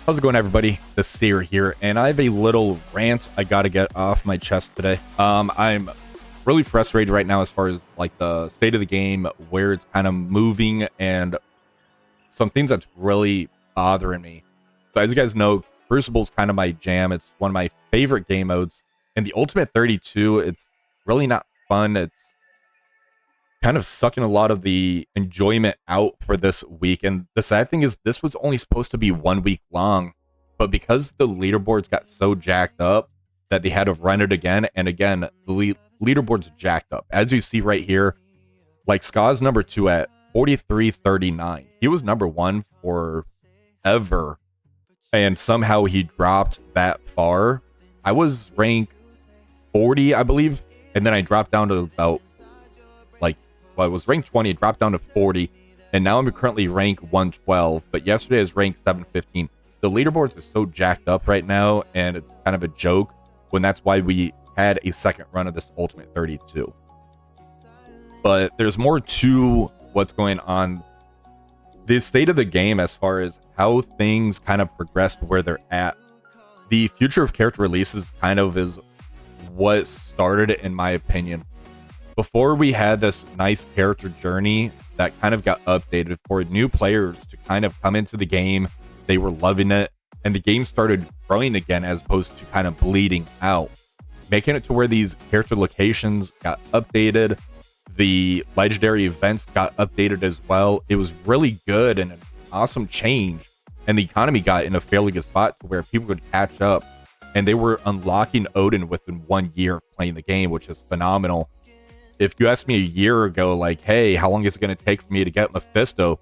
How's it going, everybody? The Seer here, and I have a little rant I gotta get off my chest today. I'm really frustrated right now as far as like the state of the game, where it's kind of moving, and some things that's really bothering me. So as you guys know, Crucible's kind of my jam. It's one of my favorite game modes. And the Ultimate 32, it's really not fun. It's kind of sucking a lot of the enjoyment out for this week. And the sad thing is, this was only supposed to be 1 week long, but because the leaderboards got so jacked up that they had to run it again and again, the leaderboards jacked up. As you see right here, like Ska's number 2 at 43.39. He was number 1 forever, and somehow he dropped that far. I was ranked 40, I believe, and then I dropped down to about I was ranked 20, it dropped down to 40, and now I'm currently ranked 112, but yesterday I was ranked 715. The leaderboards are so jacked up right now, and it's kind of a joke, when that's why we had a second run of this Ultimate 32. But there's more to what's going on. The state of the game as far as how things kind of progress to where they're at. The future of character releases kind of is what started it, in my opinion. Before we had this nice character journey that kind of got updated for new players to kind of come into the game. They were loving it, and the game started growing again as opposed to kind of bleeding out, making it to where these character locations got updated. The legendary events got updated as well. It was really good and an awesome change, and the economy got in a fairly good spot to where people could catch up, and they were unlocking Odin within 1 year of playing the game, which is phenomenal. If you asked me a year ago, like, hey, how long is it going to take for me to get Mephisto?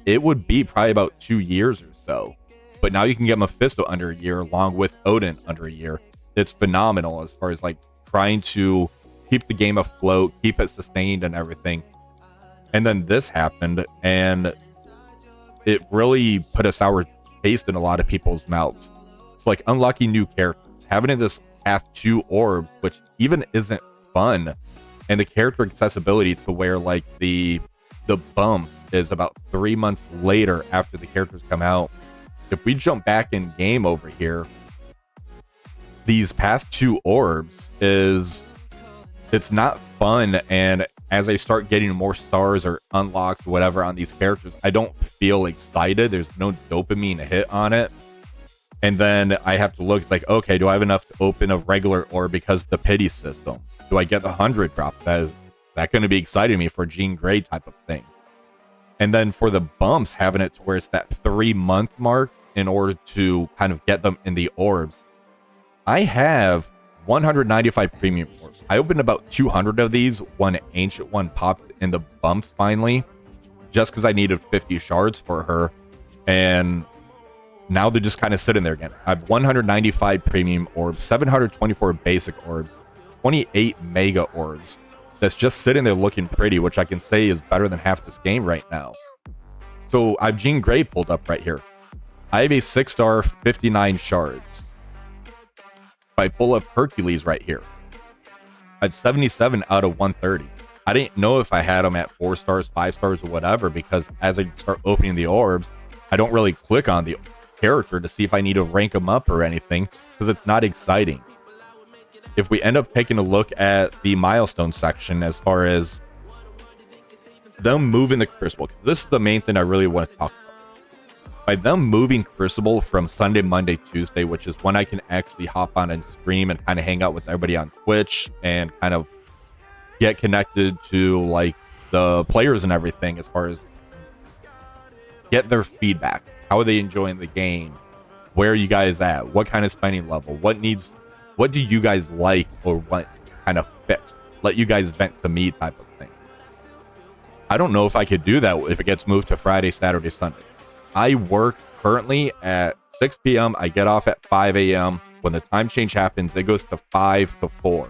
It would be probably about 2 years or so. But now you can get Mephisto under a year, along with Odin under a year. It's phenomenal as far as like trying to keep the game afloat, keep it sustained and everything. And then this happened, and it really put a sour taste in a lot of people's mouths. It's like unlocking new characters, having this Path 2 orbs, which even isn't fun. And the character accessibility to where like the bumps is about 3 months later after the characters come out. If we jump back in game over here, these Path 2 orbs it's not fun. And as I start getting more stars or unlocks or whatever on these characters, I don't feel excited. There's no dopamine hit on it. And then I have to look, it's like, okay, do I have enough to open a regular orb because the pity system? Do I get the 100 drop? That going to be exciting me for Jean Grey type of thing. And then for the bumps, having it to where it's that 3 month mark in order to kind of get them in the orbs. I have 195 premium orbs. I opened about 200 of these. One ancient one popped in the bumps finally, just because I needed 50 shards for her. And now they're just kind of sitting there again. I have 195 premium orbs, 724 basic orbs, 28 mega orbs. That's just sitting there looking pretty, which I can say is better than half this game right now. So I've Jean Grey pulled up right here. I have a 6-star, 59 shards. If I pull up Hercules right here, I had 77 out of 130. I didn't know if I had them at 4 stars, 5 stars, or whatever, because as I start opening the orbs, I don't really click on the character to see if I need to rank them up or anything, because it's not exciting. If we end up taking a look at the milestone section as far as them moving the Crucible, because this is the main thing I really want to talk about. By them moving Crucible from Sunday, Monday, Tuesday, which is when I can actually hop on and stream and kind of hang out with everybody on Twitch and kind of get connected to like the players and everything, as far as get their feedback. How are they enjoying the game? Where are you guys at? What kind of spending level? What do you guys like or what kind of fixed? Let you guys vent to me type of thing. I don't know if I could do that if it gets moved to Friday, Saturday, Sunday. I work currently at 6 p.m. I get off at 5 a.m. When the time change happens, it goes to 5 to 4.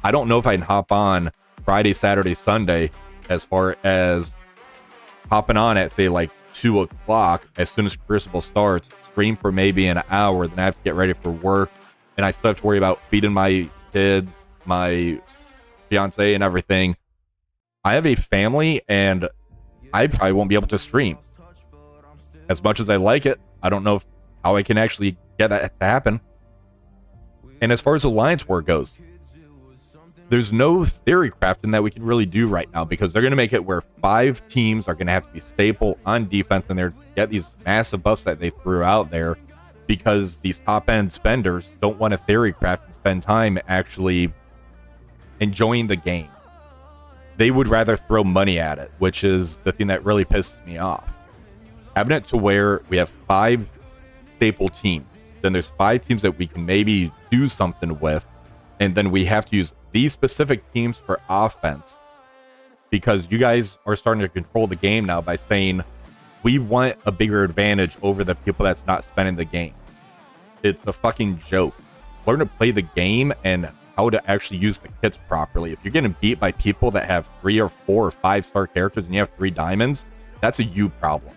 I don't know if I can hop on Friday, Saturday, Sunday, as far as hopping on at, say, like 2 o'clock as soon as Crucible starts, stream for maybe an hour, then I have to get ready for work, and I still have to worry about feeding my kids, my fiance, and everything. I have a family, and I probably won't be able to stream. As much as I like it, I don't know if how I can actually get that to happen. And as far as Alliance War goes, there's no theory crafting that we can really do right now, because they're going to make it where 5 teams are going to have to be staple on defense and they're get these massive buffs that they threw out there, because these top end spenders don't want to theory craft and spend time actually enjoying the game. They would rather throw money at it, which is the thing that really pisses me off. Having it to where we have 5 staple teams, then there's 5 teams that we can maybe do something with, and then we have to use these specific teams for offense, because you guys are starting to control the game now by saying we want a bigger advantage over the people that's not spending the game. It's a fucking joke. Learn to play the game and how to actually use the kits properly. If you're getting beat by people that have 3 or 4 or 5 star characters and you have 3 diamonds, that's a you problem.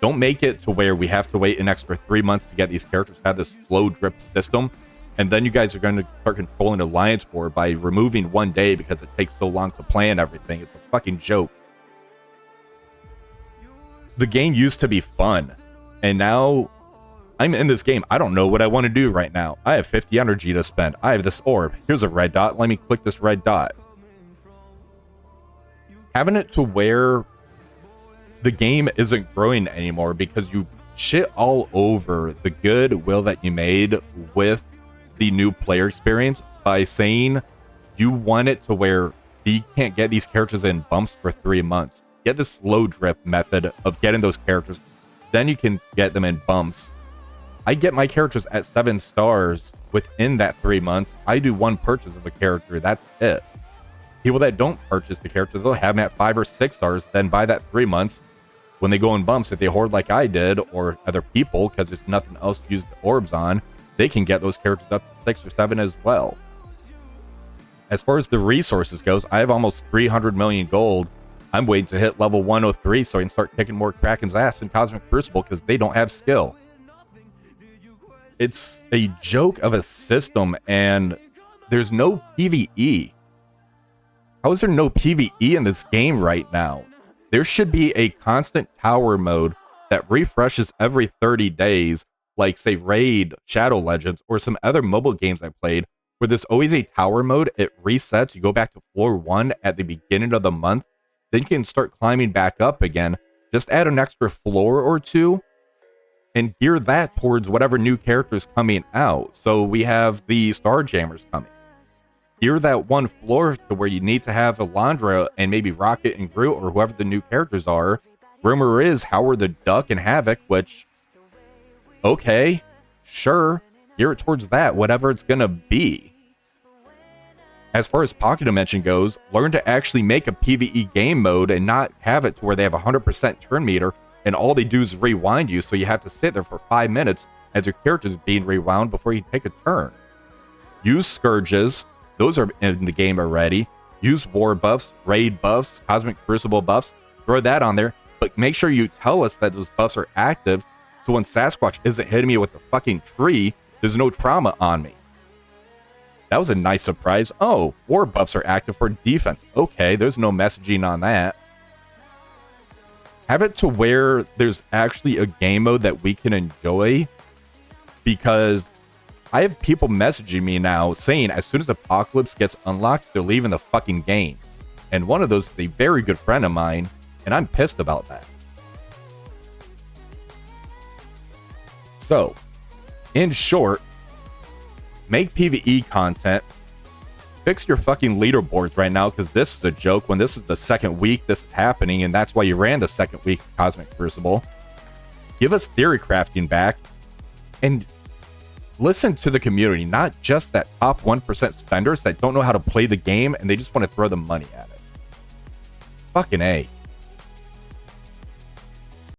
Don't make it to where we have to wait an extra 3 months to get these characters to have this slow drip system, and then you guys are going to start controlling Alliance War by removing 1 day because it takes so long to plan everything. It's a fucking joke. The game used to be fun, and now I'm in this game. I don't know what I want to do right now. I have 50 energy to spend. I have this orb. Here's a red dot. Let me click this red dot. Having it to where the game isn't growing anymore because you shit all over the goodwill that you made with the new player experience by saying you want it to where you can't get these characters in bumps for 3 months. Get the slow drip method of getting those characters, then you can get them in bumps. I get my characters at 7 stars within that 3 months. I do 1 purchase of a character, that's it. People that don't purchase the character, they'll have them at 5 or 6 stars, then by that 3 months, when they go in bumps, if they hoard like I did, or other people, because there's nothing else to use the orbs on, they can get those characters up to 6 or 7 as well. As far as the resources goes, I have almost 300 million gold. I'm waiting to hit level 103 so I can start kicking more Kraken's ass in Cosmic Crucible because they don't have skill. It's a joke of a system, and there's no PvE. How is there no PvE in this game right now? There should be a constant tower mode that refreshes every 30 days, like say Raid, Shadow Legends, or some other mobile games I played, where there's always a tower mode. It resets. You go back to floor 1 at the beginning of the month. Then you can start climbing back up again. Just add an extra floor or 2 and gear that towards whatever new characters coming out. So we have the Starjammers coming. Gear that 1 floor to where you need to have Alondra and maybe Rocket and Groot or whoever the new characters are. Rumor is Howard the Duck and Havoc, which, okay, sure, gear it towards that, whatever it's gonna be. As far as Pocket Dimension goes, learn to actually make a PvE game mode and not have it to where they have 100% turn meter and all they do is rewind you, so you have to sit there for 5 minutes as your character is being rewound before you take a turn. Use Scourges, those are in the game already. Use War buffs, Raid buffs, Cosmic Crucible buffs, throw that on there, but make sure you tell us that those buffs are active, so when Sasquatch isn't hitting me with the fucking tree, there's no trauma on me. That was a nice surprise. Oh, war buffs are active for defense. Okay, there's no messaging on that. Have it to where there's actually a game mode that we can enjoy, because I have people messaging me now saying as soon as Apocalypse gets unlocked, they're leaving the fucking game. And one of those is a very good friend of mine, and I'm pissed about that. So, in short, make PvE content. Fix your fucking leaderboards right now, because this is a joke when this is the 2nd week this is happening, and that's why you ran the 2nd week of Cosmic Crucible. Give us theory crafting back, and listen to the community, not just that top 1% spenders that don't know how to play the game and they just want to throw the money at it. Fucking A.